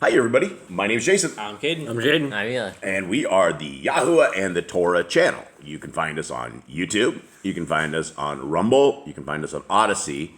Hi, everybody. My name is Jason. I'm Caden. I'm Jaden. I'm Eli. And we are the YAHOSHUA and the Torah channel. You can find us on YouTube. You can find us on Rumble. You can find us on Odysee.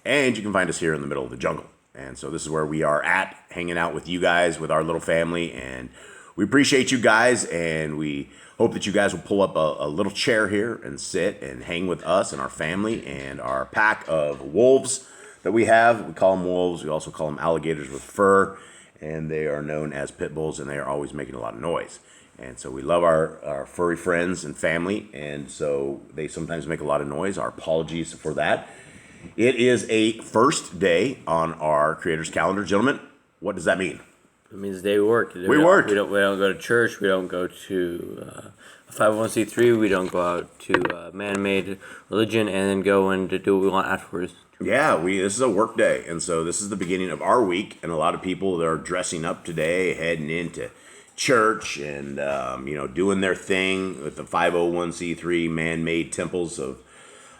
And you can find us here in the middle of the jungle. And so this is where we are at, hanging out with you guys, with our little family. And we appreciate you guys. And we hope that you guys will pull up a little chair here and sit and hang with us and our family and our pack of wolves that we have. We call them wolves. We also call them alligators with fur. And they are known as pit bulls, and they are always making a lot of noise. And so we love our furry friends and family, and so they sometimes make a lot of noise. Our apologies for that. It is a first day on our creator's calendar. Gentlemen, what does that mean? It means the day we work. We work. We don't go to church. We don't go to a 501c3. We don't go out to man-made religion and then go and do what we want afterwards. Yeah, this is a work day, and so this is the beginning of our week, and a lot of people that are dressing up today, heading into church, and doing their thing with the 501c3 man-made temples of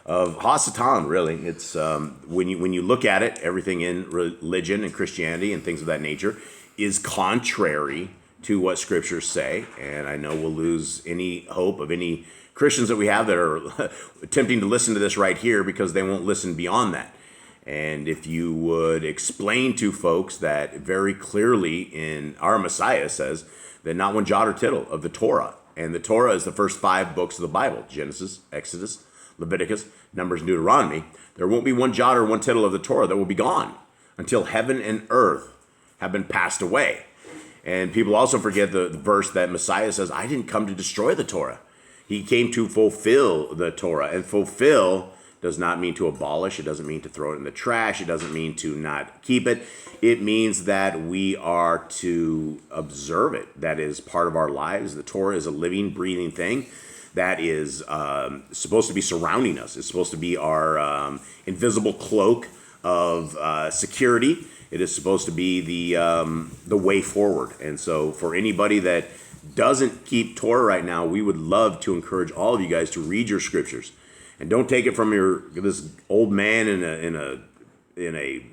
Hasatan. Really, it's when you look at it, everything in religion and Christianity and things of that nature is contrary to what scriptures say, and I know we'll lose any hope of any Christians that we have that are attempting to listen to this right here because they won't listen beyond that. And if you would explain to folks that very clearly in our Messiah says that not one jot or tittle of the Torah, and the Torah is the first 5 books of the Bible, Genesis, Exodus, Leviticus, Numbers, Deuteronomy, there won't be one jot or one tittle of the Torah that will be gone until heaven and earth have been passed away. And people also forget the verse that Messiah says, I didn't come to destroy the Torah. He came to fulfill the Torah, and fulfill does not mean to abolish. It doesn't mean to throw it in the trash. It doesn't mean to not keep it. It means that we are to observe it. That is part of our lives. The Torah is a living, breathing thing that is supposed to be surrounding us. It's supposed to be our invisible cloak of security. It is supposed to be the way forward. And so for anybody that doesn't keep Torah right now, we would love to encourage all of you guys to read your scriptures, and don't take it from this old man in a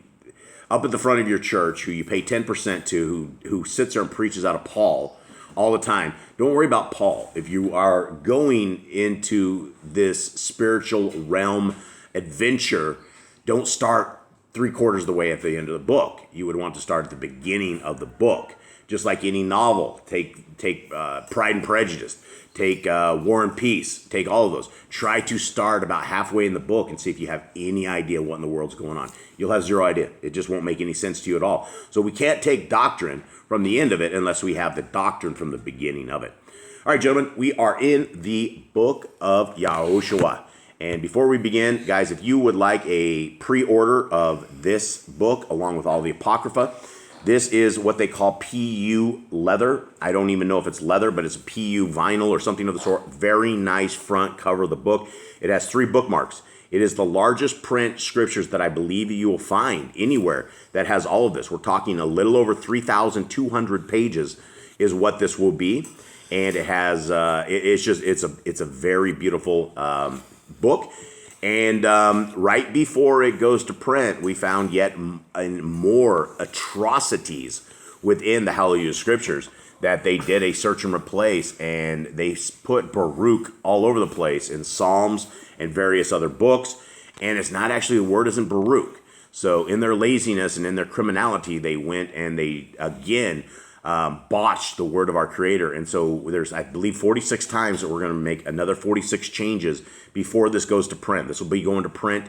up at the front of your church who you pay 10% to, who sits there and preaches out of Paul all the time. Don't worry about Paul. If you are going into this spiritual realm adventure, don't start 3/4 of the way at the end of the book. You would want to start at the beginning of the book. Just like any novel, take Pride and Prejudice, take War and Peace, take all of those. Try to start about halfway in the book and see if you have any idea what in the world's going on. You'll have zero idea. It just won't make any sense to you at all. So we can't take doctrine from the end of it unless we have the doctrine from the beginning of it. All right, gentlemen, we are in the book of YAHOSHUA. And before we begin, guys, if you would like a pre-order of this book along with all the Apocrypha, this is what they call PU leather. I don't even know if it's leather, but it's a PU vinyl or something of the sort. Very nice front cover of the book. It has 3 bookmarks. It is the largest print scriptures that I believe you will find anywhere that has all of this. We're talking a little over 3,200 pages is what this will be. And it has, it's a very beautiful book. And right before it goes to print, we found yet more atrocities within the Hallelujah Scriptures that they did a search and replace, and they put Baruch all over the place in Psalms and various other books. And it's not actually, the word isn't Baruch. So in their laziness and in their criminality, they went and they, again, botched the word of our Creator. And so there's, I believe, 46 times that we're going to make another 46 changes before this goes to print. This will be going to print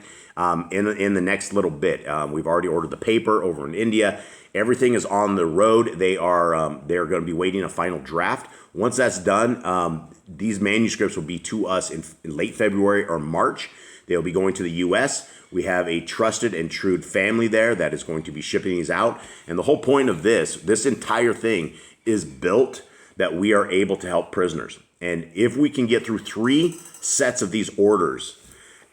in the next little bit. We've already ordered the paper over in India. Everything is on the road. They are going to be waiting a final draft. Once that's done, these manuscripts will be to us in late February or March. They'll be going to the U.S. We have a trusted and true family there that is going to be shipping these out. And the whole point of this entire thing is built that we are able to help prisoners. And if we can get through 3 sets of these orders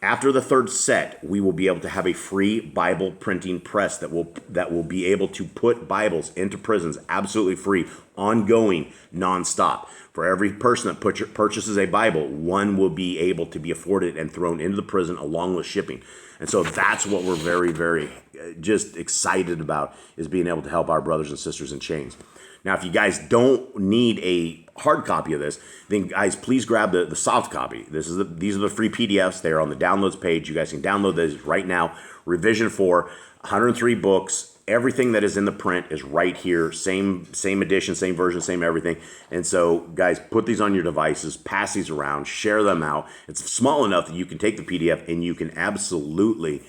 After the third set, we will be able to have a free Bible printing press that will be able to put Bibles into prisons absolutely free, ongoing, nonstop. For every person that purchases a Bible, one will be able to be afforded and thrown into the prison along with shipping. And so that's what we're very, very just excited about, is being able to help our brothers and sisters in chains. Now, if you guys don't need a hard copy of this, then guys, please grab the soft copy. These are the free PDFs. They are on the downloads page. You guys can download those right now. Revision 4, 103 books. Everything that is in the print is right here. Same edition, same version, same everything. And so, guys, put these on your devices, pass these around, share them out. It's small enough that you can take the PDF and you can absolutely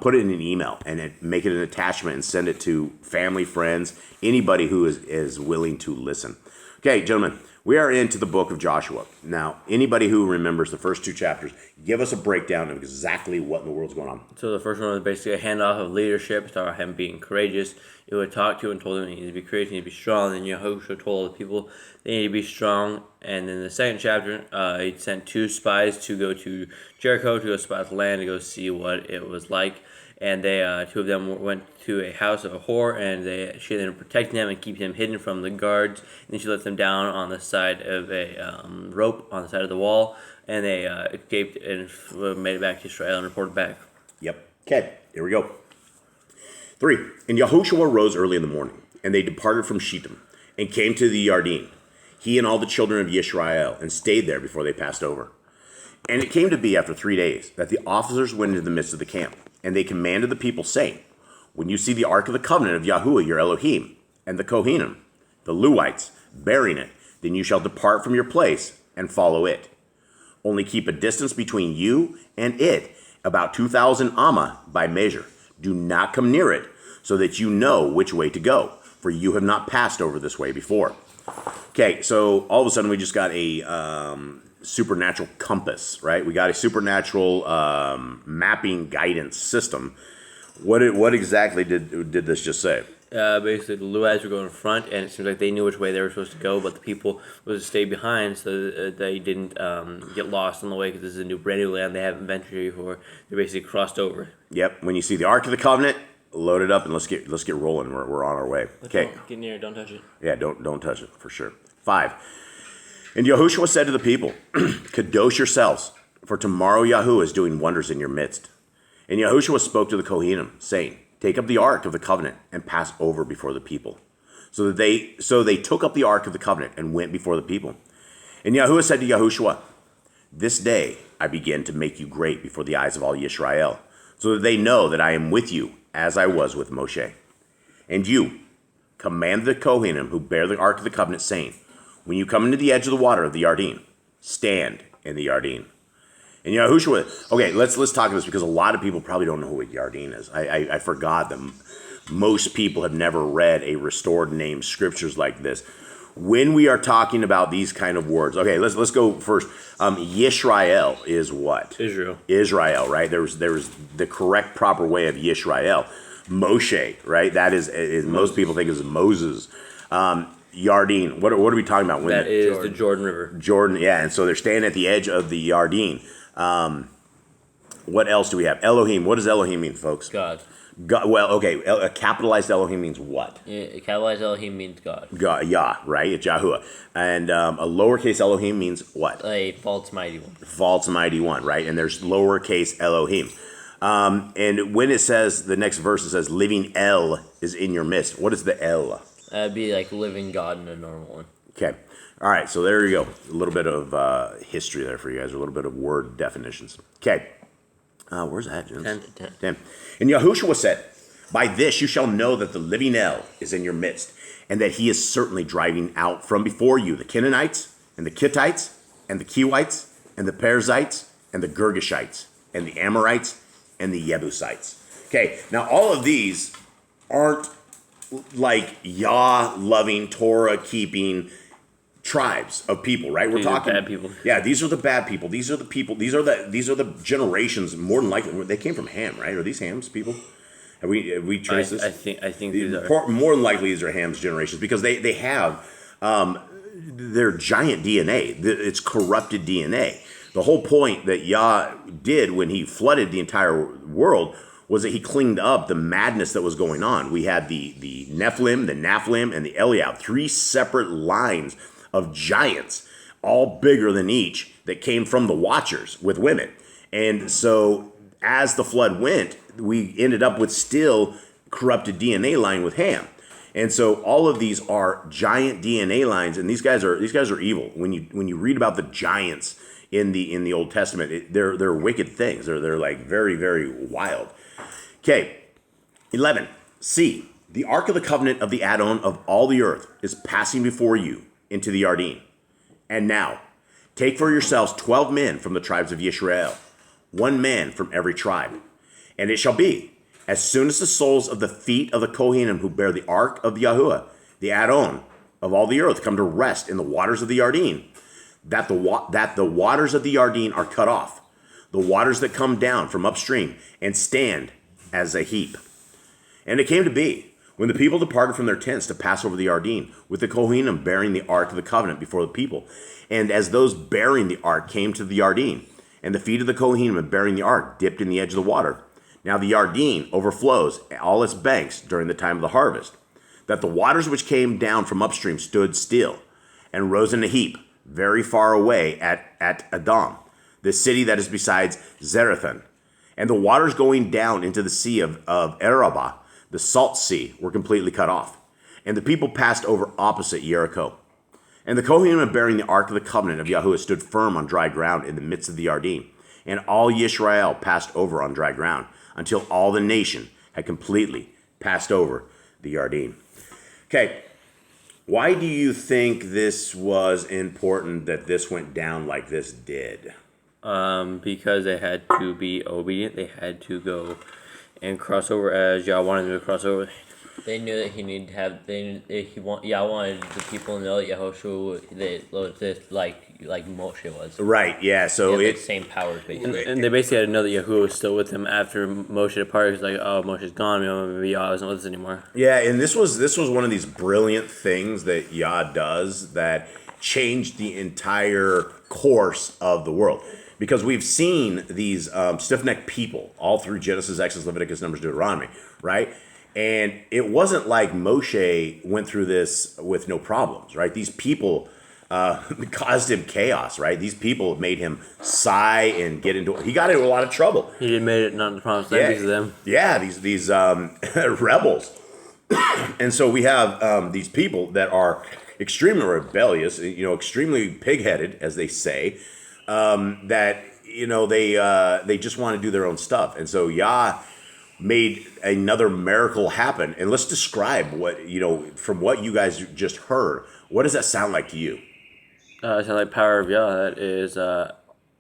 put it in an email and make it an attachment and send it to family, friends, anybody who is willing to listen. Okay, gentlemen, we are into the book of Joshua. Now, anybody who remembers the first 2 chapters, give us a breakdown of exactly what in the world's going on. So the first one was basically a handoff of leadership. It talked about him being courageous. It would talk to and told him he needed to be courageous, he needed to be strong. And then Yahushua told the people they needed to be strong. And then the second chapter, he sent 2 spies to go to Jericho to go spy the land, to go see what it was like. And they 2 of them went to a house of a whore, and she ended up protecting them and keeping them hidden from the guards. And then she let them down on the side of a rope on the side of the wall, and they escaped and made it back to Israel and reported back. Yep. Okay, here we go. 3. And Yahushua rose early in the morning, and they departed from Shittim, and came to the Yarden, he and all the children of Israel, and stayed there before they passed over. And it came to be after 3 days that the officers went into the midst of the camp, and they commanded the people, saying, when you see the ark of the covenant of Yahuwah your Elohim, and the Kohanim, the Lewites, bearing it, then you shall depart from your place and follow it. Only keep a distance between you and it, about 2,000 amma by measure. Do not come near it, so that you know which way to go, for you have not passed over this way before. Okay, so all of a sudden we just got a supernatural compass, right? We got a supernatural mapping guidance system. What exactly did this just say? Basically, the Lewites were going in front, and it seems like they knew which way they were supposed to go, but the people was to stay behind so that they didn't get lost on the way, because this is a brand new land they haven't ventured here before. They basically crossed over. Yep. When you see the Ark of the Covenant, load it up and let's get rolling. We're on our way. Okay. Get near it. Don't touch it. Yeah, don't touch it for sure. 5. And Yahushua said to the people, Kadosh yourselves, for tomorrow Yahuwah is doing wonders in your midst. And Yahushua spoke to the Kohanim, saying, take up the ark of the covenant and pass over before the people. So they took up the ark of the covenant and went before the people. And Yahuwah said to Yahushua, this day I begin to make you great before the eyes of all Yisrael, so that they know that I am with you as I was with Moshe. And you command the Kohanim who bear the ark of the covenant, saying, when you come into the edge of the water of the Yarden, stand in the Yarden. And Yahushua, okay, let's talk about this, because a lot of people probably don't know what Yarden is. I forgot that most people have never read a restored name scriptures like this. When we are talking about these kind of words, okay, let's go first. Yisrael is what? Israel, right? There's the correct proper way of Yisrael. Moshe, right? That is most people think is Moses. Yarden, what are we talking about? That is the Jordan River. Jordan, yeah, and so they're standing at the edge of the Yarden. What else do we have? Elohim. What does Elohim mean, folks? God. Well, okay. A capitalized Elohim means what? Capitalized Elohim means God. God, Yah, right? It's Yahuwah. And a lowercase Elohim means what? A false mighty one. False mighty one, right? And there's lowercase Elohim. And when it says, the next verse, it says, living El is in your midst. What is the El? That'd be like living God in a normal one. Okay. All right. So there you go. A little bit of history there for you guys. A little bit of word definitions. Okay. Where's that, James? 10. And Yahushua said, by this you shall know that the living El is in your midst, and that he is certainly driving out from before you the Canaanites, and the Kittites, and the Kiwites, and the Perizzites, and the Girgashites, and the Amorites, and the Jebusites. Okay. Now, all of these aren't like Yah-loving, Torah-keeping tribes of people, right? We're talking bad people. Yeah, these are the bad people. These are the people. These are the generations. More than likely, they came from Ham, right? Are these Ham's people? Have we traced this? I think these are more than likely these are Ham's generations, because they have their giant DNA. It's corrupted DNA, The whole point that Yah did when he flooded the entire world was that he cleaned up the madness that was going on. We had the Nephilim, the Naphilim, and the Eliab, 3 separate lines of giants, all bigger than each, that came from the Watchers with women. And so as the flood went, we ended up with still corrupted DNA line with Ham. And so all of these are giant DNA lines, and these guys are evil. When you read about the giants in the Old Testament, they're wicked things. They're like very, very wild. Okay, 11. See, the Ark of the Covenant of the Adon of all the earth is passing before you into the Yarden. And now, take for yourselves 12 men from the tribes of Yisrael, 1 man from every tribe. And it shall be, as soon as the soles of the feet of the Kohanim who bear the Ark of Yahuwah, the Adon of all the earth, come to rest in the waters of the Yarden, that the waters of the Yarden are cut off, the waters that come down from upstream, and stand as a heap. And it came to be, when the people departed from their tents to pass over the Yarden, with the Kohanim bearing the Ark of the Covenant before the people, and as those bearing the Ark came to the Yarden, and the feet of the Kohanim bearing the Ark dipped in the edge of the water. Now the Yarden overflows all its banks during the time of the harvest, that the waters which came down from upstream stood still, and rose in a heap, very far away at Adam, the city that is besides Zarethan. And the waters going down into the sea of Arabah, the salt sea, were completely cut off. And the people passed over opposite Jericho. And the Kohanim bearing the Ark of the Covenant of Yahuwah stood firm on dry ground in the midst of the Yarden. And all Yisrael passed over on dry ground, until all the nation had completely passed over the Yarden. Okay, why do you think this was important that this went down like this did? Because they had to be obedient. They had to go and cross over as Yah wanted them to cross over. They knew that he needed to have. Yah wanted the people to know that YAHOSHUA was this like Moshe was. Right. Yeah. So it's the same powers basically. And they basically had to know that Yahuwah was still with them after Moshe departed. It's like, oh, Moshe's gone. Maybe Yah isn't with us anymore. Yeah, and this was one of these brilliant things that Yah does that changed the entire course of the world. Because we've seen these stiff-necked people all through Genesis, Exodus, Leviticus, Numbers, Deuteronomy, right? And it wasn't like Moshe went through this with no problems, right? These people caused him chaos, right? These people made him sigh and he got into a lot of trouble. He didn't make it not the promised land because of them. Yeah, these rebels. And so we have these people that are extremely rebellious, extremely pig-headed, as they say, that they just want to do their own stuff. And so Yah made another miracle happen. And let's describe what, from what you guys just heard, what does that sound like to you? It sounds like power of Yah. That is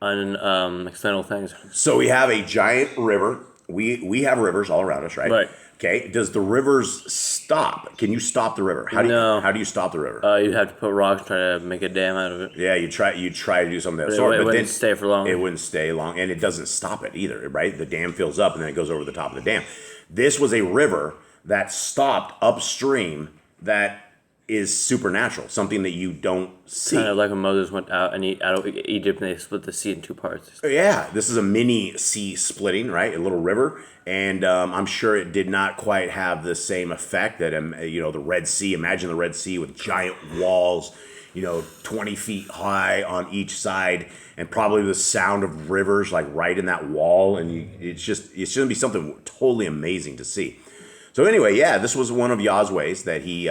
external things. So we have a giant river. We have rivers all around us, right? Right. Okay. Does the rivers stop? Can you stop the river? How do you stop the river? You have to put rocks, try to make a dam out of it. Yeah, you try to do something of that sort. But it wouldn't stay for long. It wouldn't stay long, and it doesn't stop it either, right? The dam fills up, and then it goes over the top of the dam. This was a river that stopped upstream that is supernatural, something that you don't see. Kind of like when Moses went out of Egypt and they split the sea in 2 parts. Yeah, this is a mini sea splitting, right? A little river. And I'm sure it did not quite have the same effect that, the Red Sea. Imagine the Red Sea with giant walls, 20 feet high on each side, and probably the sound of rivers like right in that wall. And it's going to be something totally amazing to see. So anyway, yeah, this was one of Yah's ways that he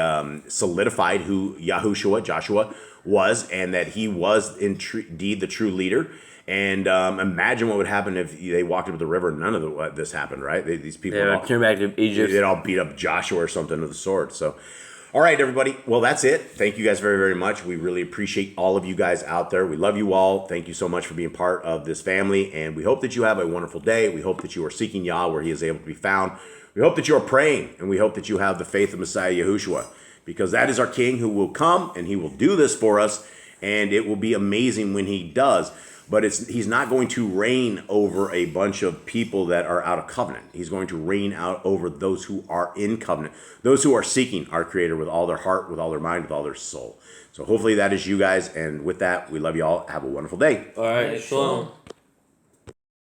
solidified who Joshua was, and that he was indeed the true leader. And imagine what would happen if they walked up the river and none of this happened, right? These people would turn back to Egypt. They'd all beat up Joshua or something of the sort. So, all right, everybody. Well, that's it. Thank you guys very, very much. We really appreciate all of you guys out there. We love you all. Thank you so much for being part of this family. And we hope that you have a wonderful day. We hope that you are seeking Yah where he is able to be found. We hope that you are praying, and we hope that you have the faith of Messiah Yahushua, because that is our King who will come, and he will do this for us. and it will be amazing when he does. But he's not going to reign over a bunch of people that are out of covenant. He's going to reign out over those who are in covenant, those who are seeking our Creator with all their heart, with all their mind, with all their soul. So hopefully that is you guys. And with that, we love you all. Have a wonderful day. All right, shalom.